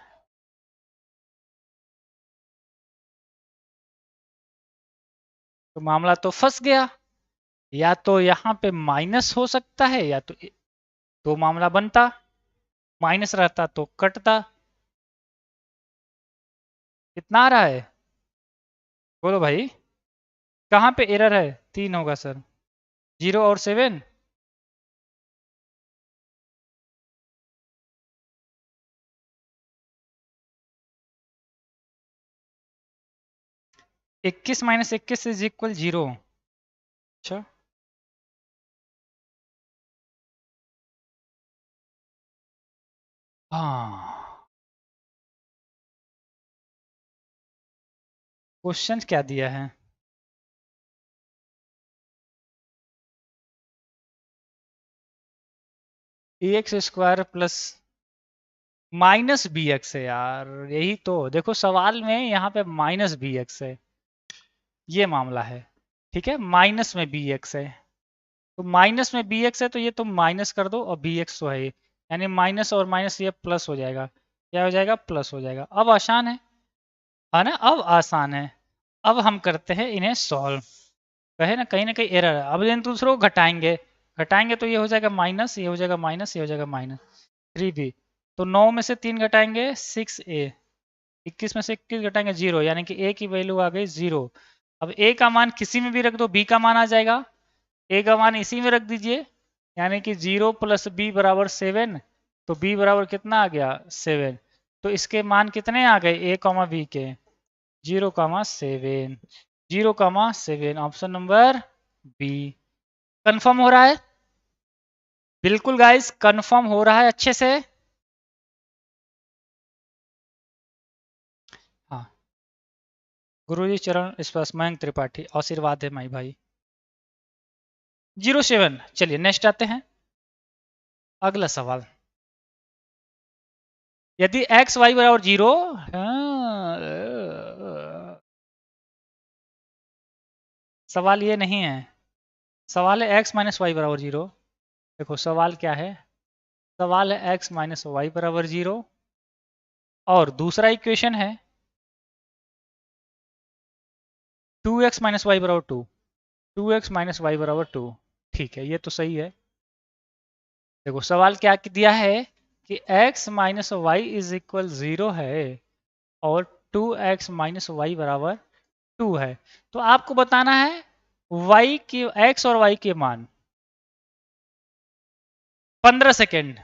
तो मामला तो फंस गया। या तो यहाँ पे माइनस हो सकता है, या तो मामला बनता, माइनस रहता तो कटता। कितना आ रहा है बोलो भाई? कहाँ पे एरर है? 3 होगा सर। 0 और 7। 21 - 21 इज इक्वल 0। अच्छा, हाँ। क्वेश्चन क्या दिया है? ax स्क्वायर प्लस -bx है यार। यही तो देखो, सवाल में यहाँ पे -bx है, ये मामला है। ठीक है, माइनस में bx है। तो माइनस में bx है तो ये तुम माइनस कर दो और bx तो है, यानी माइनस और माइनस ये प्लस हो जाएगा। क्या हो जाएगा? प्लस हो जाएगा। अब आसान है ना? अब आसान है। अब हम करते हैं इन्हें सॉल्व। कहे ना कहीं एरर है। अब इन दूसरों को घटाएंगे, घटाएंगे तो ये हो जाएगा माइनस, ये हो जाएगा माइनस, ये हो जाएगा माइनस 3b। तो 9 में से 3 घटाएंगे 6a। 21 में से 21 घटाएंगे 0, यानी कि a की वैल्यू आ गई 0। अब a का मान किसी में भी रख दो, b का मान आ जाएगा। a का मान इसी में रख दीजिए, यानी कि 0 + b बराबर 7। तो b बराबर कितना आ गया? 7। तो इसके मान कितने आ गए a, b के? 0,7। 0,7 ऑप्शन नंबर बी। कंफर्म हो रहा है? बिल्कुल गाइस, कंफर्म हो रहा है अच्छे से। हाँ, गुरुजी चरण स्पर्श, मयंक त्रिपाठी, आशीर्वाद है माई भाई। 07। चलिए नेक्स्ट आते हैं, अगला सवाल। यदि एक्स वाई बराबर 0, सवाल ये नहीं है, सवाल है एक्स माइनस वाई बराबर 0। देखो सवाल क्या है, सवाल है एक्स माइनस वाई बराबर 0, और दूसरा इक्वेशन है 2x माइनस वाई बराबर 2, 2x माइनस वाई बराबर 2। ठीक है, ये तो सही है। देखो सवाल क्या दिया है कि x minus Y is equal 0 है और 2x माइनस वाई बराबर 2 है। तो आपको बताना है y की, x और y के मान। 15 सेकेंड,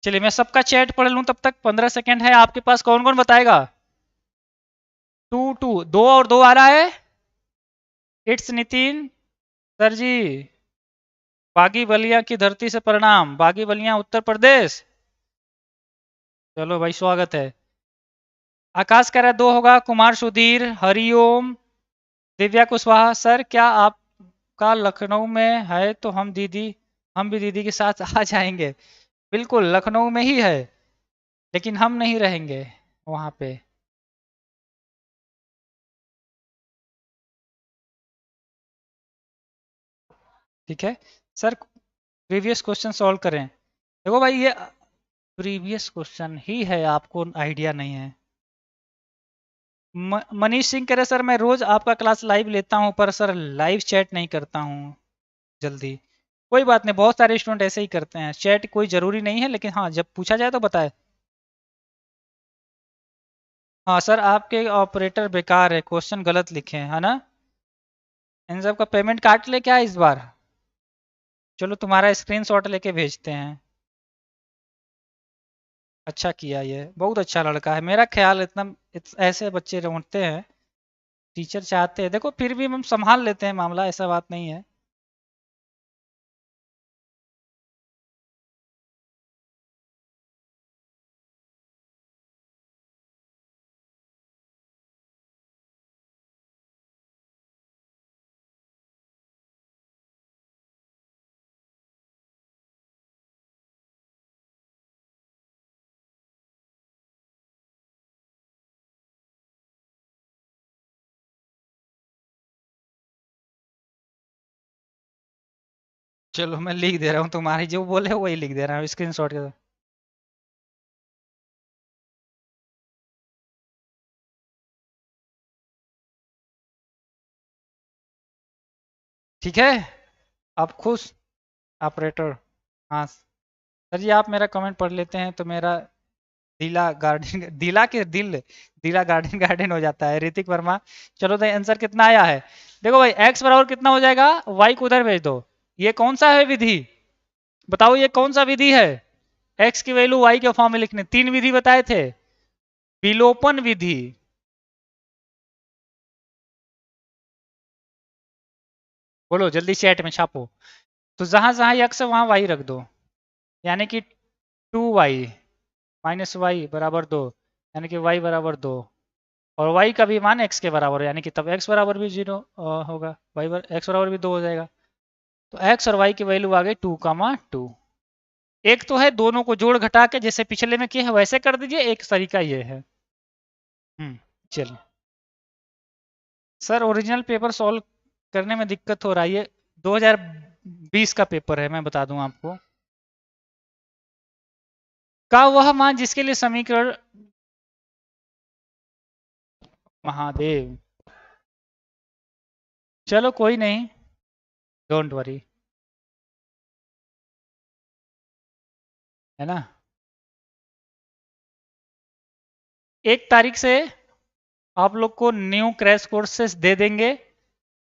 चलिए मैं सबका चैट पढ़ लूं तब तक। 15 सेकेंड है आपके पास, कौन कौन बताएगा? 2 2 2 और 2 आ रहा है। इट्स नितिन सर जी। बागी बलिया की धरती से प्रणाम, बागी बलिया उत्तर प्रदेश। चलो भाई स्वागत है। आकाश कह रहा है 2 होगा, कुमार सुधीर, हरिओम, दिव्या कुशवाहा। सर क्या आपका लखनऊ में है तो हम भी दीदी के साथ आ जाएंगे। बिल्कुल लखनऊ में ही है, लेकिन हम नहीं रहेंगे वहां पे। ठीक है सर, प्रीवियस क्वेश्चन सॉल्व करें। देखो भाई ये प्रीवियस क्वेश्चन ही है, आपको आइडिया नहीं है। मनीष सिंह कह रहे सर मैं रोज आपका क्लास लाइव लेता हूं पर सर लाइव चैट नहीं करता हूं जल्दी। कोई बात नहीं, बहुत सारे स्टूडेंट ऐसे ही करते हैं, चैट कोई जरूरी नहीं है, लेकिन हाँ जब पूछा जाए तो बताए। हाँ सर आपके ऑपरेटर बेकार है, क्वेश्चन गलत लिखे हैं, है ना। इन सब का पेमेंट काट ले क्या इस बार? चलो तुम्हारा स्क्रीनशॉट लेके भेजते हैं। अच्छा किया, ये बहुत अच्छा लड़का है, मेरा ख्याल इतना ऐसे बच्चे ढूंढते हैं, टीचर चाहते हैं। देखो फिर भी हम संभाल लेते हैं मामला, ऐसा बात नहीं है। चलो मैं लिख दे रहा हूँ, तुम्हारी जो बोले वही लिख दे रहा हूँ स्क्रीनशॉट के। ठीक है, आप खुश ऑपरेटर। हाँ सर जी, आप मेरा कमेंट पढ़ लेते हैं तो मेरा दिला गार्डन दिला के दिल दिला गार्डन गार्डन हो जाता है। ऋतिक वर्मा, चलो तो आंसर कितना आया है? देखो भाई x बराबर कितना हो जाएगा, y को उधर भेज दो। ये कौन सा है विधि, बताओ ये कौन सा विधि है? x की वैल्यू y के फॉर्म में लिखने, 3 विधि बताए थे। विलोपन विधि, बोलो जल्दी चैट में छापो। तो जहां जहां x है वहां y रख दो, यानी कि 2y माइनस वाई बराबर 2, यानी कि y बराबर 2, और y का भी मान x के बराबर है, यानी कि तब x बराबर भी 0 होगा, x बराबर भी 2 हो जाएगा। तो x और y की वैल्यू आ गई 2,2। एक तो है दोनों को जोड़ घटा के जैसे पिछले में किए हैं वैसे कर दीजिए, एक तरीका ये है। चलिए सर ओरिजिनल पेपर सॉल्व करने में दिक्कत हो रहा है, ये 2020 का पेपर है, मैं बता दूं आपको। का वह मान जिसके लिए समीकरण, महादेव, चलो कोई नहीं, डोंट वरी, है ना। 1 तारीख से आप लोग को न्यू क्रैश कोर्सेस दे देंगे,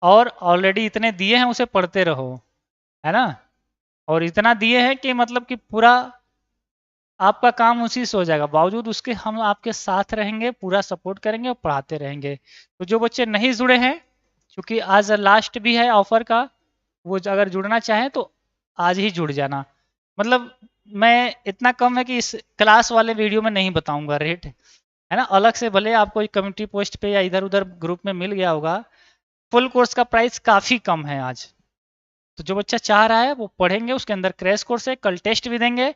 और ऑलरेडी इतने दिए हैं उसे पढ़ते रहो, है ना। और इतना दिए हैं कि मतलब कि पूरा आपका काम उसी से हो जाएगा, बावजूद उसके हम आपके साथ रहेंगे, पूरा सपोर्ट करेंगे और पढ़ाते रहेंगे। तो जो बच्चे नहीं जुड़े हैं, क्योंकि आज लास्ट भी है ऑफर का, वो अगर जुड़ना चाहें तो आज ही जुड़ जाना। मतलब मैं इतना कम है कि इस क्लास वाले वीडियो में नहीं बताऊंगा रेट, है ना। अलग से भले आपको एक कम्युनिटी पोस्ट पे या इधर उधर ग्रुप में मिल गया होगा, फुल कोर्स का प्राइस काफ़ी कम है आज। तो जो बच्चा चाह रहा है वो पढ़ेंगे, उसके अंदर क्रैश कोर्स है, कल टेस्ट भी देंगे,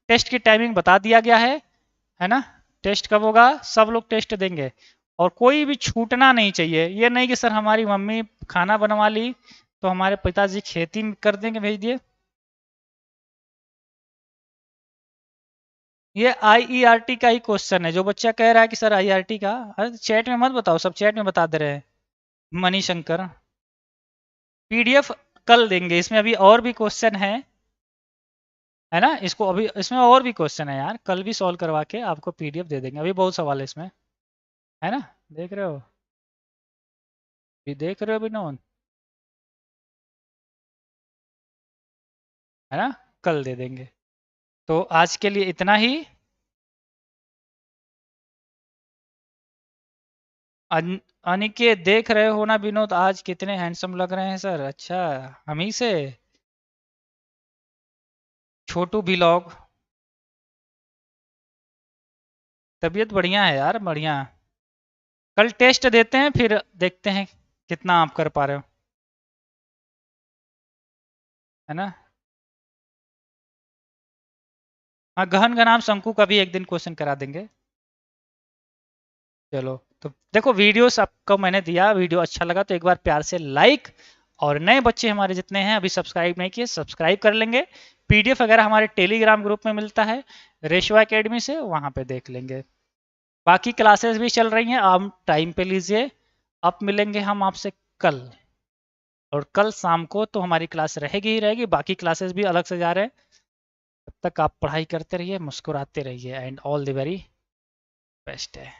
टेस्ट की टाइमिंग बता दिया गया है। है ना। टेस्ट कब होगा, सब लोग टेस्ट देंगे और कोई भी छूटना नहीं चाहिए। ये नहीं कि सर हमारी मम्मी खाना बनवा ली तो हमारे पिताजी खेती कर देंगे, भेज दिए। ये आईईआरटी का ही क्वेश्चन है। जो बच्चा कह रहा है कि सर आईआरटी का, अरे चैट में मत बताओ, सब चैट में बता दे रहे हैं। मणिशंकर, पीडीएफ कल देंगे, इसमें अभी और भी क्वेश्चन है ना। इसको अभी इसमें और भी क्वेश्चन है यार, कल भी सॉल्व करवा के आपको पीडीएफ दे देंगे। अभी बहुत सवाल है इसमें, है ना। देख रहे हो, भी देख रहे हो विनोद, है ना। कल दे देंगे। तो आज के लिए इतना ही। अनिकेत देख रहे हो ना विनोद, आज कितने हैंडसम लग रहे हैं सर। अच्छा, हम ही से। छोटू व्लॉग, तबीयत बढ़िया है यार, बढ़िया। कल टेस्ट देते हैं, फिर देखते हैं कितना आप कर पा रहे हो, है ना। हाँ, गहन का नाम शंकु का भी एक दिन क्वेश्चन करा देंगे। चलो, तो देखो वीडियोस आपको मैंने दिया, वीडियो अच्छा लगा तो एक बार प्यार से लाइक, और नए बच्चे हमारे जितने हैं अभी सब्सक्राइब नहीं किए, सब्सक्राइब कर लेंगे। पीडीएफ वगैरह हमारे टेलीग्राम ग्रुप में मिलता है रेशवा एकेडमी से, वहां पे देख लेंगे। बाकी क्लासेस भी चल रही हैं, आप टाइम पे लीजिए। अब मिलेंगे हम आपसे कल, और कल शाम को तो हमारी क्लास रहेगी ही रहेगी, बाकी क्लासेस भी अलग से जा रहे हैं। तब तक आप पढ़ाई करते रहिए, मुस्कुराते रहिए, and all the very best है।